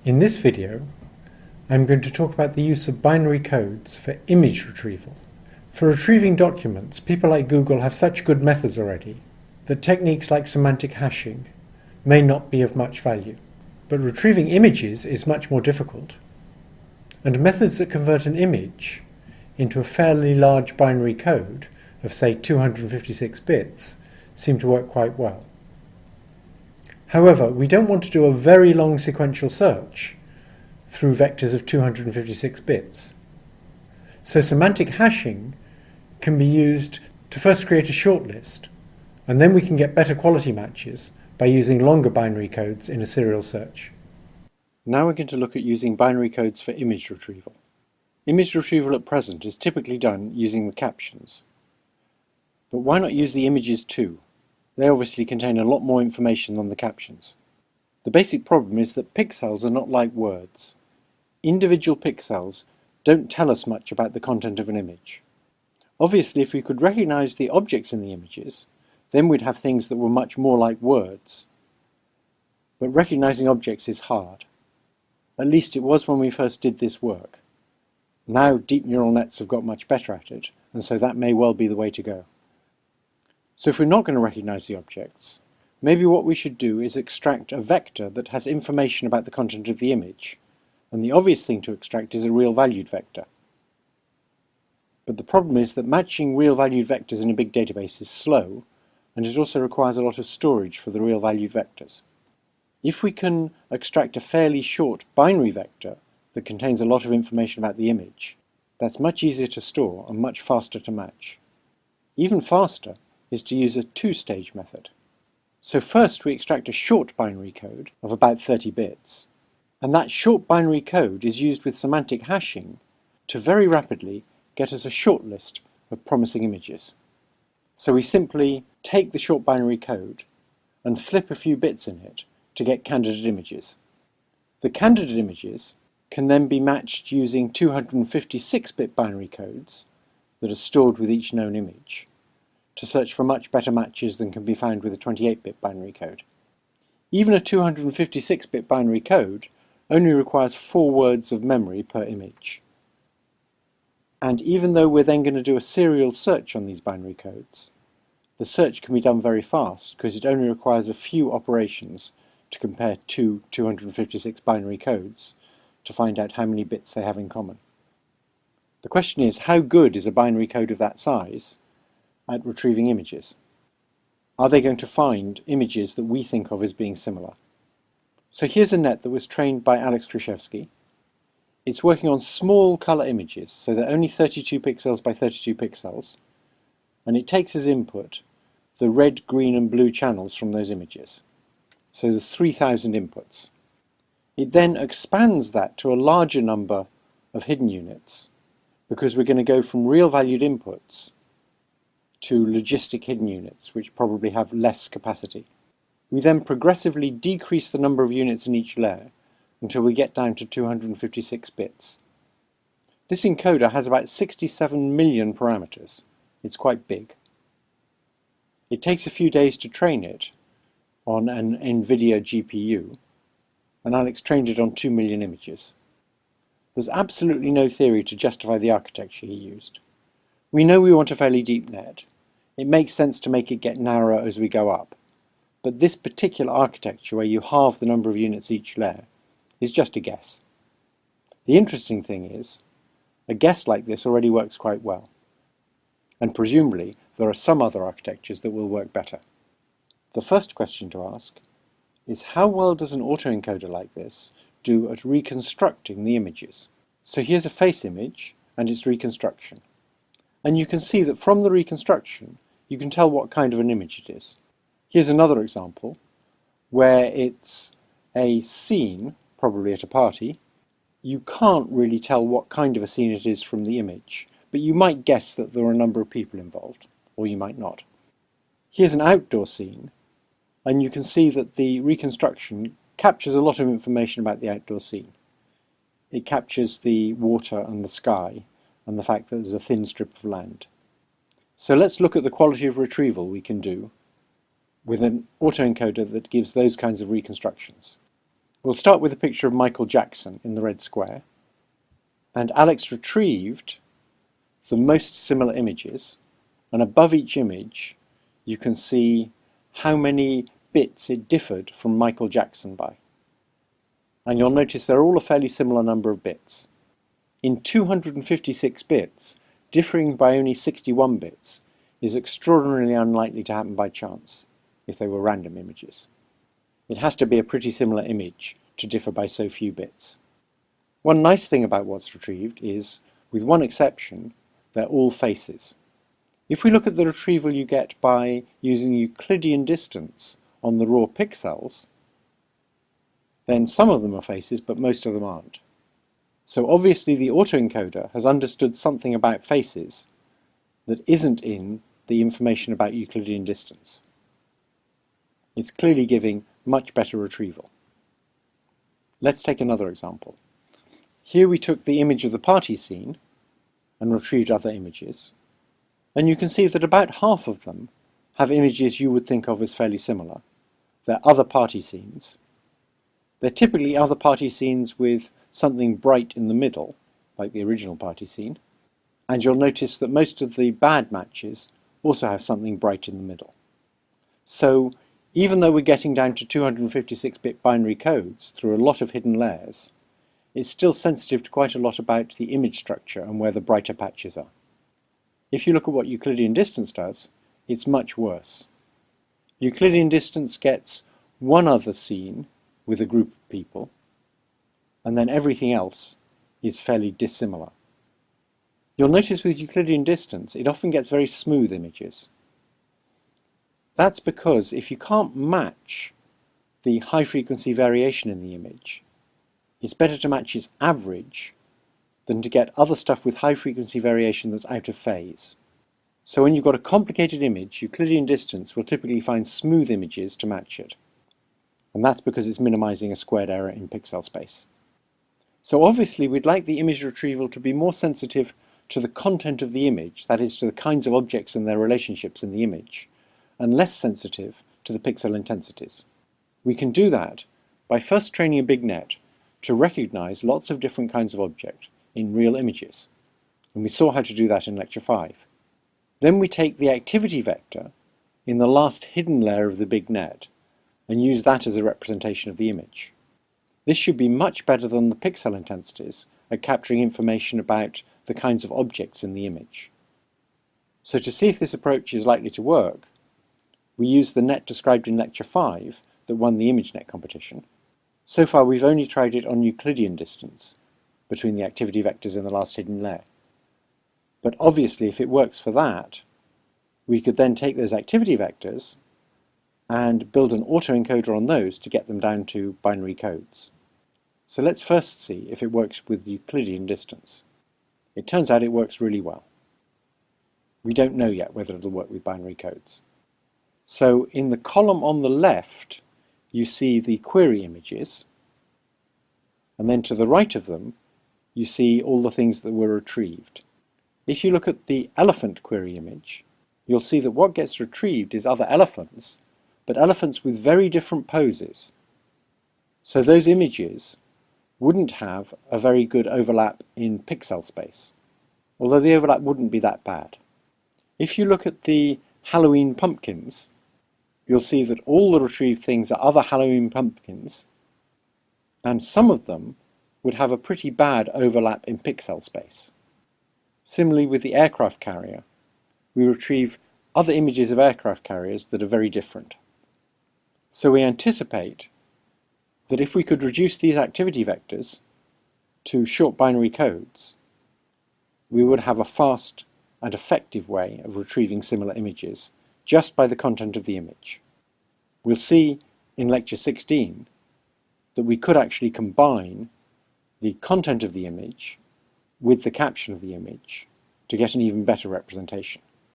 In this video, I'm going to talk about the use of binary codes for image retrieval. For retrieving documents, people like Google have such good methods already that techniques like semantic hashing may not be of much value. But retrieving images is much more difficult, and methods that convert an image into a fairly large binary code of, say, 256 bits seem to work quite well. However, we don't want to do a very long sequential search through vectors of 256 bits. So semantic hashing can be used to first create a shortlist, and then we can get better quality matches by using longer binary codes in a serial search. Now we're going to look at using binary codes for image retrieval. Image retrieval at present is typically done using the captions. But why not use the images too? They obviously contain a lot more information than the captions. The basic problem is that pixels are not like words. Individual pixels don't tell us much about the content of an image. Obviously, if we could recognize the objects in the images, then we'd have things that were much more like words. But recognizing objects is hard. At least it was when we first did this work. Now deep neural nets have got much better at it, and so that may well be the way to go. So if we're not going to recognize the objects, maybe what we should do is extract a vector that has information about the content of the image, and the obvious thing to extract is a real-valued vector. But the problem is that matching real-valued vectors in a big database is slow, and it also requires a lot of storage for the real-valued vectors. If we can extract a fairly short binary vector that contains a lot of information about the image, that's much easier to store and much faster to match. Even faster is to use a two-stage method. So first we extract a short binary code of about 30 bits, and that short binary code is used with semantic hashing to very rapidly get us a short list of promising images. So we simply take the short binary code and flip a few bits in it to get candidate images. The candidate images can then be matched using 256-bit binary codes that are stored with each known image to search for much better matches than can be found with a 28-bit binary code. Even a 256-bit binary code only requires 4 words of memory per image. And even though we're then going to do a serial search on these binary codes, the search can be done very fast because it only requires a few operations to compare two 256 binary codes to find out how many bits they have in common. The question is, how good is a binary code of that size at retrieving images? Are they going to find images that we think of as being similar? So here's a net that was trained by Alex Krzyzewski. It's working on small color images, so they're only 32 pixels by 32 pixels, and it takes as input the red, green and blue channels from those images. So there's 3,000 inputs. It then expands that to a larger number of hidden units, because we're going to go from real valued inputs to logistic hidden units, which probably have less capacity. We then progressively decrease the number of units in each layer until we get down to 256 bits. This encoder has about 67 million parameters. It's quite big. It takes a few days to train it on an NVIDIA GPU, and Alex trained it on 2 million images. There's absolutely no theory to justify the architecture he used. We know we want a fairly deep net. It makes sense to make it get narrower as we go up. But this particular architecture, where you halve the number of units each layer, is just a guess. The interesting thing is, a guess like this already works quite well. And presumably, there are some other architectures that will work better. The first question to ask is, how well does an autoencoder like this do at reconstructing the images? So here's a face image and its reconstruction. And you can see that from the reconstruction, you can tell what kind of an image it is. Here's another example where it's a scene, probably at a party. You can't really tell what kind of a scene it is from the image, but you might guess that there are a number of people involved, or you might not. Here's an outdoor scene, and you can see that the reconstruction captures a lot of information about the outdoor scene. It captures the water and the sky, and the fact that there's a thin strip of land. So let's look at the quality of retrieval we can do with an autoencoder that gives those kinds of reconstructions. We'll start with a picture of Michael Jackson in the red square, and Alex retrieved the most similar images, and above each image you can see how many bits it differed from Michael Jackson by. And you'll notice they're all a fairly similar number of bits. In 256 bits, differing by only 61 bits is extraordinarily unlikely to happen by chance if they were random images. It has to be a pretty similar image to differ by so few bits. One nice thing about what's retrieved is, with one exception, they're all faces. If we look at the retrieval you get by using Euclidean distance on the raw pixels, then some of them are faces, but most of them aren't. So obviously the autoencoder has understood something about faces that isn't in the information about Euclidean distance. It's clearly giving much better retrieval. Let's take another example. Here we took the image of the party scene and retrieved other images, and you can see that about half of them have images you would think of as fairly similar. They're other party scenes. They're typically other party scenes with something bright in the middle, like the original party scene, and you'll notice that most of the bad matches also have something bright in the middle. So even though we're getting down to 256-bit binary codes through a lot of hidden layers, it's still sensitive to quite a lot about the image structure and where the brighter patches are. If you look at what Euclidean distance does, it's much worse. Euclidean distance gets one other scene with a group of people, and then everything else is fairly dissimilar. You'll notice with Euclidean distance, it often gets very smooth images. That's because if you can't match the high frequency variation in the image, it's better to match its average than to get other stuff with high frequency variation that's out of phase. So when you've got a complicated image, Euclidean distance will typically find smooth images to match it. And that's because it's minimizing a squared error in pixel space. So obviously we'd like the image retrieval to be more sensitive to the content of the image, that is to the kinds of objects and their relationships in the image, and less sensitive to the pixel intensities. We can do that by first training a big net to recognize lots of different kinds of object in real images. And we saw how to do that in lecture 5. Then we take the activity vector in the last hidden layer of the big net and use that as a representation of the image. This should be much better than the pixel intensities at capturing information about the kinds of objects in the image. So to see if this approach is likely to work, we use the net described in lecture 5 that won the ImageNet competition. So far we've only tried it on Euclidean distance between the activity vectors in the last hidden layer. But obviously if it works for that, we could then take those activity vectors and build an autoencoder on those to get them down to binary codes. So let's first see if it works with Euclidean distance. It turns out it works really well. We don't know yet whether it'll work with binary codes. So in the column on the left, you see the query images, and then to the right of them, you see all the things that were retrieved. If you look at the elephant query image, you'll see that what gets retrieved is other elephants, but elephants with very different poses. So those images wouldn't have a very good overlap in pixel space, although the overlap wouldn't be that bad. If you look at the Halloween pumpkins, you'll see that all the retrieved things are other Halloween pumpkins, and some of them would have a pretty bad overlap in pixel space. Similarly with the aircraft carrier, we retrieve other images of aircraft carriers that are very different. So we anticipate that if we could reduce these activity vectors to short binary codes, we would have a fast and effective way of retrieving similar images just by the content of the image. We'll see in lecture 16 that we could actually combine the content of the image with the caption of the image to get an even better representation.